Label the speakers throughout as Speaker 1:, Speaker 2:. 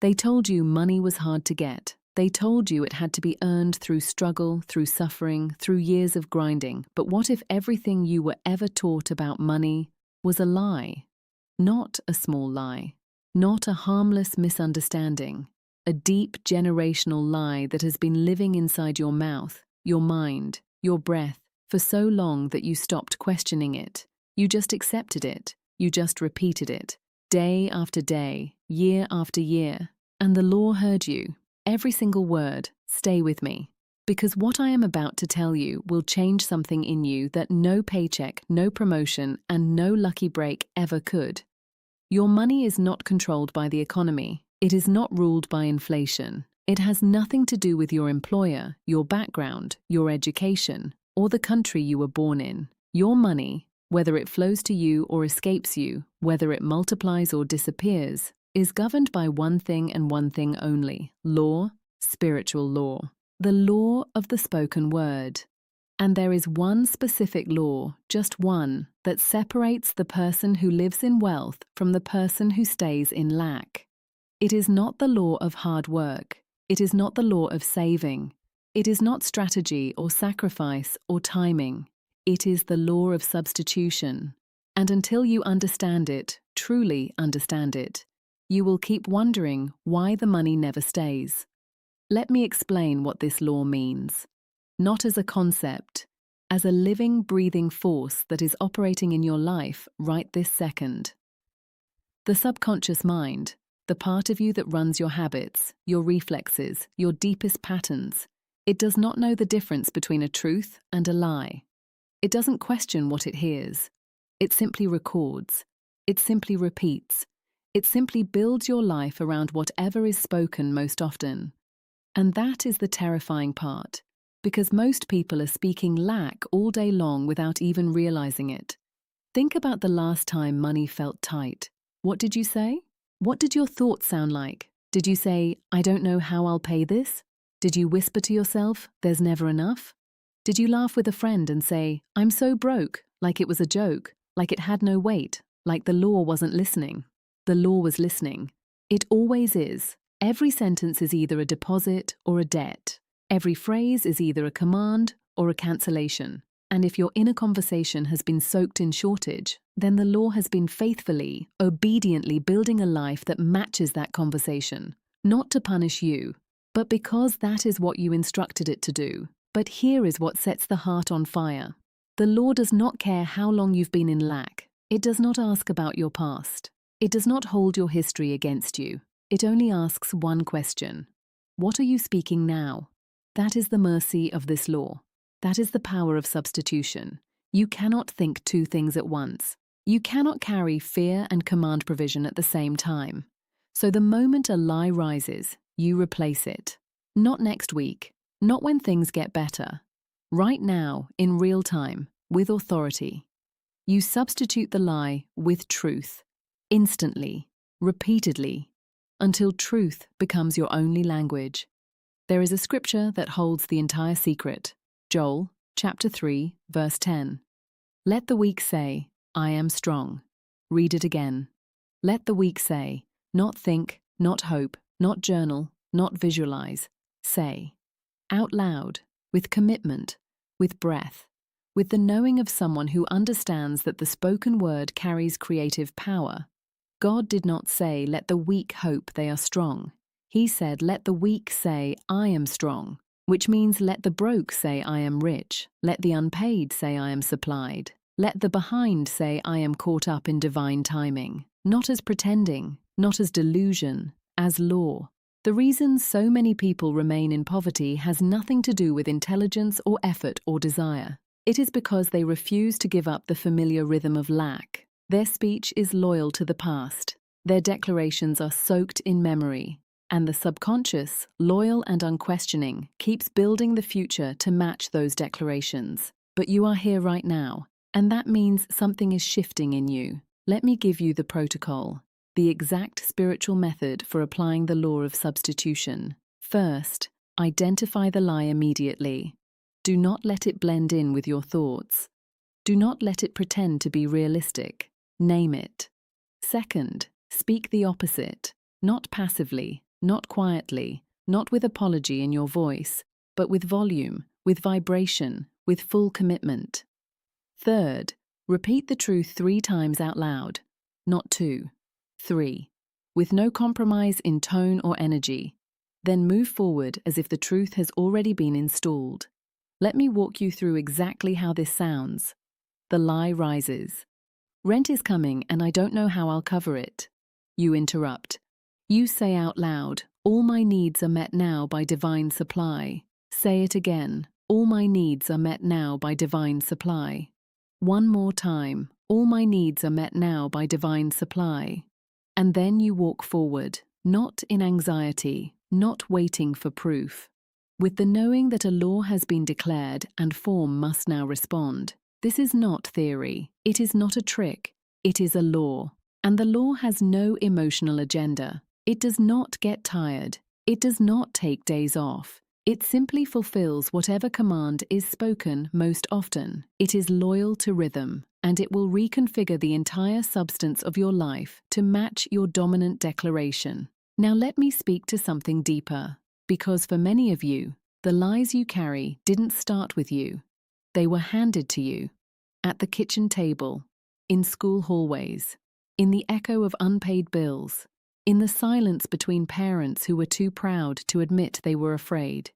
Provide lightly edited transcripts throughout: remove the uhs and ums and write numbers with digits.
Speaker 1: They told you money was hard to get. They told you it had to be earned through struggle, through suffering, through years of grinding. But what if everything you were ever taught about money was a lie? Not a small lie. Not a harmless misunderstanding. A deep generational lie that has been living inside your mouth, your mind, your breath, for so long that you stopped questioning it. You just accepted it. You just repeated it. Day after day, year after year. And the law heard you. Every single word. Stay with me. Because what I am about to tell you will change something in you that no paycheck, no promotion, and no lucky break ever could. Your money is not controlled by the economy. It is not ruled by inflation. It has nothing to do with your employer, your background, your education, or the country you were born in. Your money, whether it flows to you or escapes you, whether it multiplies or disappears, is governed by one thing and one thing only: law, spiritual law. The law of the spoken word. And there is one specific law, just one, that separates the person who lives in wealth from the person who stays in lack. It is not the law of hard work. It is not the law of saving. It is not strategy or sacrifice or timing. It is the law of substitution. And until you understand it, truly understand it, you will keep wondering why the money never stays. Let me explain what this law means. Not as a concept, as a living, breathing force that is operating in your life right this second. The subconscious mind, the part of you that runs your habits, your reflexes, your deepest patterns, it does not know the difference between a truth and a lie. It doesn't question what it hears. It simply records. It simply repeats. It simply builds your life around whatever is spoken most often. And that is the terrifying part. Because most people are speaking lack all day long without even realizing it. Think about the last time money felt tight. What did you say? What did your thoughts sound like? Did you say, "I don't know how I'll pay this"? Did you whisper to yourself, "There's never enough"? Did you laugh with a friend and say, "I'm so broke," like it was a joke, like it had no weight, like the law wasn't listening? The law was listening. It always is. Every sentence is either a deposit or a debt. Every phrase is either a command or a cancellation. And if your inner conversation has been soaked in shortage, then the law has been faithfully, obediently building a life that matches that conversation. Not to punish you, but because that is what you instructed it to do. But here is what sets the heart on fire. The law does not care how long you've been in lack. It does not ask about your past. It does not hold your history against you. It only asks one question. What are you speaking now? That is the mercy of this law. That is the power of substitution. You cannot think two things at once. You cannot carry fear and command provision at the same time. So the moment a lie rises, you replace it. Not next week, not when things get better. Right now, in real time, with authority. You substitute the lie with truth, instantly, repeatedly, until truth becomes your only language. There is a scripture that holds the entire secret. Joel, chapter 3, verse 10. Let the weak say, "I am strong." Read it again. Let the weak say, not think, not hope, not journal, not visualize. Say. Out loud, with commitment, with breath, with the knowing of someone who understands that the spoken word carries creative power. God did not say, "Let the weak hope they are strong." He said, "Let the weak say, I am strong," which means let the broke say, "I am rich." Let the unpaid say, "I am supplied." Let the behind say, "I am caught up in divine timing." Not as pretending, not as delusion, as law. The reason so many people remain in poverty has nothing to do with intelligence or effort or desire. It is because they refuse to give up the familiar rhythm of lack. Their speech is loyal to the past. Their declarations are soaked in memory. And the subconscious, loyal and unquestioning, keeps building the future to match those declarations. But you are here right now, and that means something is shifting in you. Let me give you the protocol, the exact spiritual method for applying the law of substitution. First, identify the lie immediately. Do not let it blend in with your thoughts. Do not let it pretend to be realistic. Name it. Second, speak the opposite, not passively, not quietly, not with apology in your voice, but with volume, with vibration, with full commitment. Third, repeat the truth 3 times out loud, not 2, 3, with no compromise in tone or energy. Then move forward as if the truth has already been installed. Let me walk you through exactly how this sounds. The lie rises. Rent is coming and I don't know how I'll cover it. You interrupt. You say out loud, all my needs are met now by divine supply. Say it again, all my needs are met now by divine supply. One more time, all my needs are met now by divine supply. And then you walk forward, not in anxiety, not waiting for proof, with the knowing that a law has been declared and form must now respond. This is not theory, it is not a trick, it is a law. And the law has no emotional agenda. It does not get tired. It does not take days off. It simply fulfills whatever command is spoken most often. It is loyal to rhythm, and it will reconfigure the entire substance of your life to match your dominant declaration. Now let me speak to something deeper, because for many of you, the lies you carry didn't start with you. They were handed to you, at the kitchen table, in school hallways, in the echo of unpaid bills, in the silence between parents who were too proud to admit they were afraid.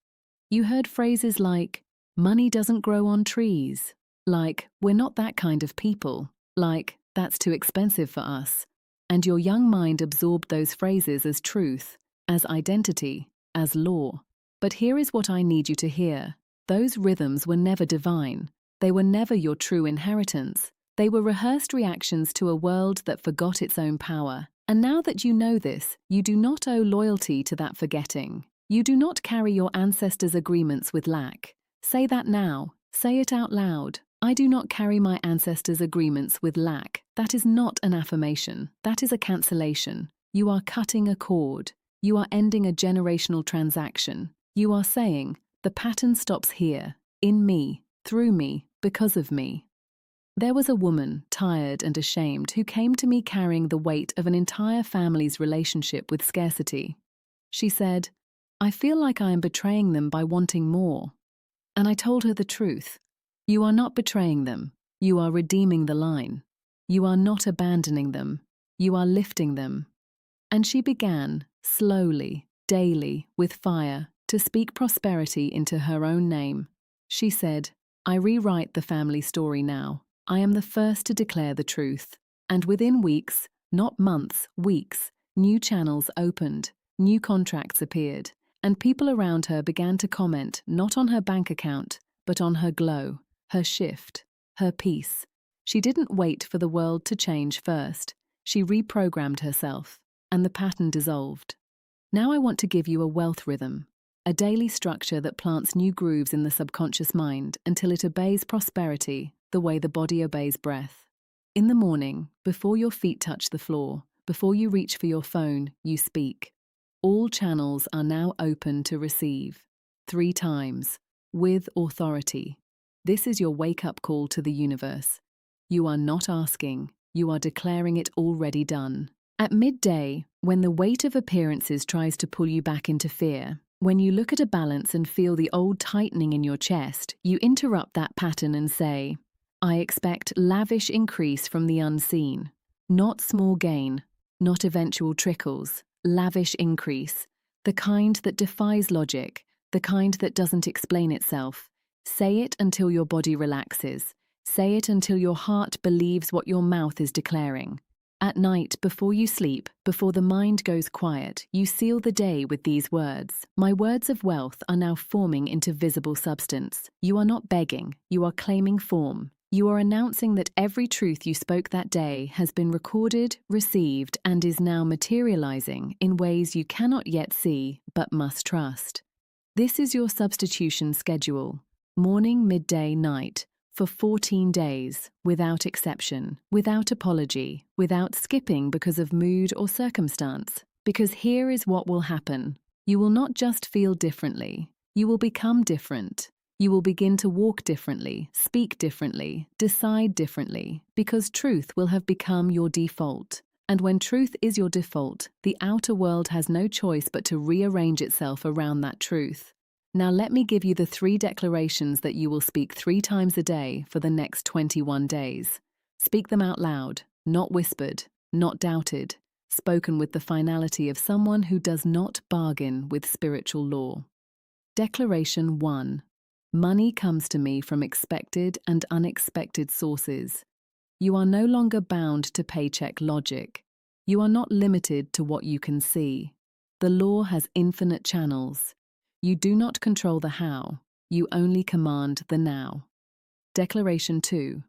Speaker 1: You heard phrases like, money doesn't grow on trees, like, we're not that kind of people, like, that's too expensive for us. And your young mind absorbed those phrases as truth, as identity, as law. But here is what I need you to hear. Those rhythms were never divine. They were never your true inheritance. They were rehearsed reactions to a world that forgot its own power. And now that you know this, you do not owe loyalty to that forgetting. You do not carry your ancestors' agreements with lack. Say that now. Say it out loud. I do not carry my ancestors' agreements with lack. That is not an affirmation. That is a cancellation. You are cutting a cord. You are ending a generational transaction. You are saying, the pattern stops here, in me, through me, because of me. There was a woman, tired and ashamed, who came to me carrying the weight of an entire family's relationship with scarcity. She said, I feel like I am betraying them by wanting more. And I told her the truth. You are not betraying them. You are redeeming the line. You are not abandoning them. You are lifting them. And she began, slowly, daily, with fire, to speak prosperity into her own name. She said, I rewrite the family story now. I am the first to declare the truth. And within weeks, not months, weeks, new channels opened, new contracts appeared, and people around her began to comment not on her bank account, but on her glow, her shift, her peace. She didn't wait for the world to change first. She reprogrammed herself, and the pattern dissolved. Now I want to give you a wealth rhythm, a daily structure that plants new grooves in the subconscious mind until it obeys prosperity the way the body obeys breath. In the morning, before your feet touch the floor, before you reach for your phone, you speak. All channels are now open to receive. 3 times, with authority. This is your wake-up call to the universe. You are not asking, you are declaring it already done. At midday, when the weight of appearances tries to pull you back into fear, when you look at a balance and feel the old tightening in your chest, you interrupt that pattern and say, I expect lavish increase from the unseen, not small gain, not eventual trickles, lavish increase, the kind that defies logic, the kind that doesn't explain itself. Say it until your body relaxes. Say it until your heart believes what your mouth is declaring. At night, before you sleep, before the mind goes quiet, you seal the day with these words. My words of wealth are now forming into visible substance. You are not begging, you are claiming form. You are announcing that every truth you spoke that day has been recorded, received, and is now materializing in ways you cannot yet see but must trust. This is your substitution schedule, morning, midday, night, for 14 days, without exception, without apology, without skipping because of mood or circumstance. Because here is what will happen. You will not just feel differently, you will become different. You will begin to walk differently, speak differently, decide differently, because truth will have become your default. And when truth is your default, the outer world has no choice but to rearrange itself around that truth. Now let me give you the 3 declarations that you will speak 3 times a day for the next 21 days. Speak them out loud, not whispered, not doubted, spoken with the finality of someone who does not bargain with spiritual law. Declaration 1. Money comes to me from expected and unexpected sources. You are no longer bound to paycheck logic. You are not limited to what you can see. The law has infinite channels. You do not control the how, you only command the now. Declaration 2.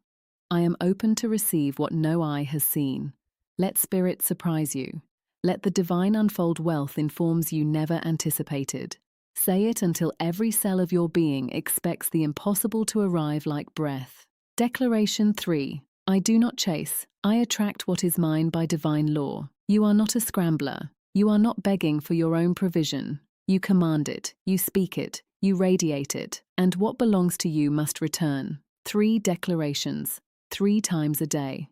Speaker 1: I am open to receive what no eye has seen. Let spirit surprise you. Let the divine unfold wealth in forms you never anticipated. Say it until every cell of your being expects the impossible to arrive like breath. Declaration 3. I do not chase. I attract what is mine by divine law. You are not a scrambler. You are not begging for your own provision. You command it, you speak it, you radiate it, and what belongs to you must return. 3 declarations, 3 times a day.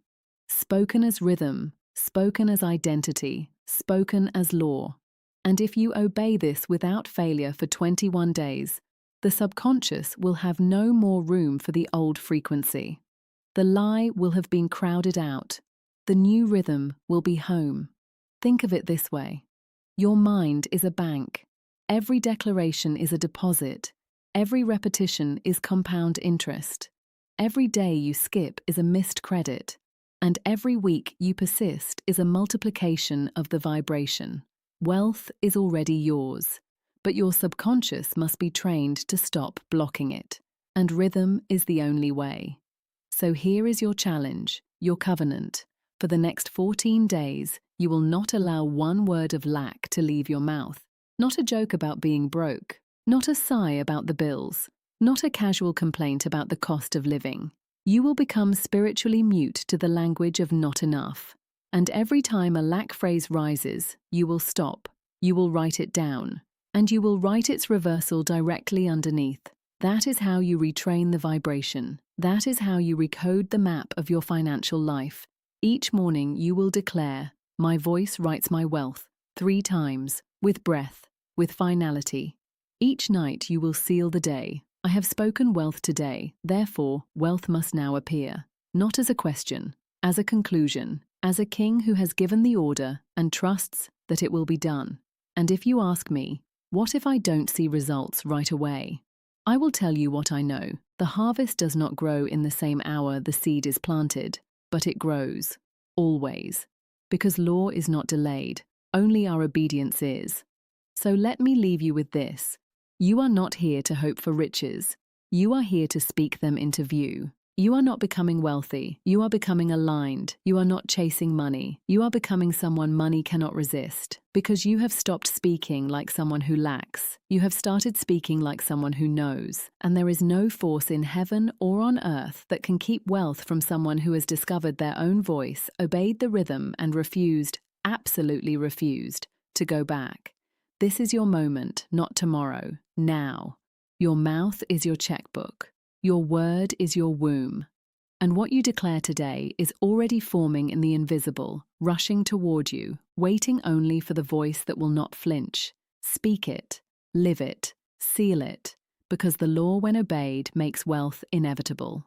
Speaker 1: Spoken as rhythm, spoken as identity, spoken as law. And if you obey this without failure for 21 days, the subconscious will have no more room for the old frequency. The lie will have been crowded out. The new rhythm will be home. Think of it this way. Your mind is a bank. Every declaration is a deposit. Every repetition is compound interest. Every day you skip is a missed credit. And every week you persist is a multiplication of the vibration. Wealth is already yours, but your subconscious must be trained to stop blocking it. And rhythm is the only way. So here is your challenge, your covenant. For the next 14 days, you will not allow one word of lack to leave your mouth. Not a joke about being broke, not a sigh about the bills, not a casual complaint about the cost of living. You will become spiritually mute to the language of not enough. And every time a lack phrase rises, you will stop, you will write it down, and you will write its reversal directly underneath. That is how you retrain the vibration. That is how you recode the map of your financial life. Each morning you will declare, my voice writes my wealth, 3 times, with breath, with finality. Each night you will seal the day. I have spoken wealth today, therefore wealth must now appear. Not as a question, as a conclusion, as a king who has given the order and trusts that it will be done. And if you ask me, what if I don't see results right away? I will tell you what I know. The harvest does not grow in the same hour the seed is planted, but it grows, always. Because law is not delayed, only our obedience is. So let me leave you with this. You are not here to hope for riches. You are here to speak them into view. You are not becoming wealthy. You are becoming aligned. You are not chasing money. You are becoming someone money cannot resist. Because you have stopped speaking like someone who lacks. You have started speaking like someone who knows. And there is no force in heaven or on earth that can keep wealth from someone who has discovered their own voice, obeyed the rhythm, and refused, absolutely refused, to go back. This is your moment, not tomorrow. Now. Your mouth is your checkbook. Your word is your womb. And what you declare today is already forming in the invisible, rushing toward you, waiting only for the voice that will not flinch. Speak it, live it, seal it, because the law when obeyed makes wealth inevitable.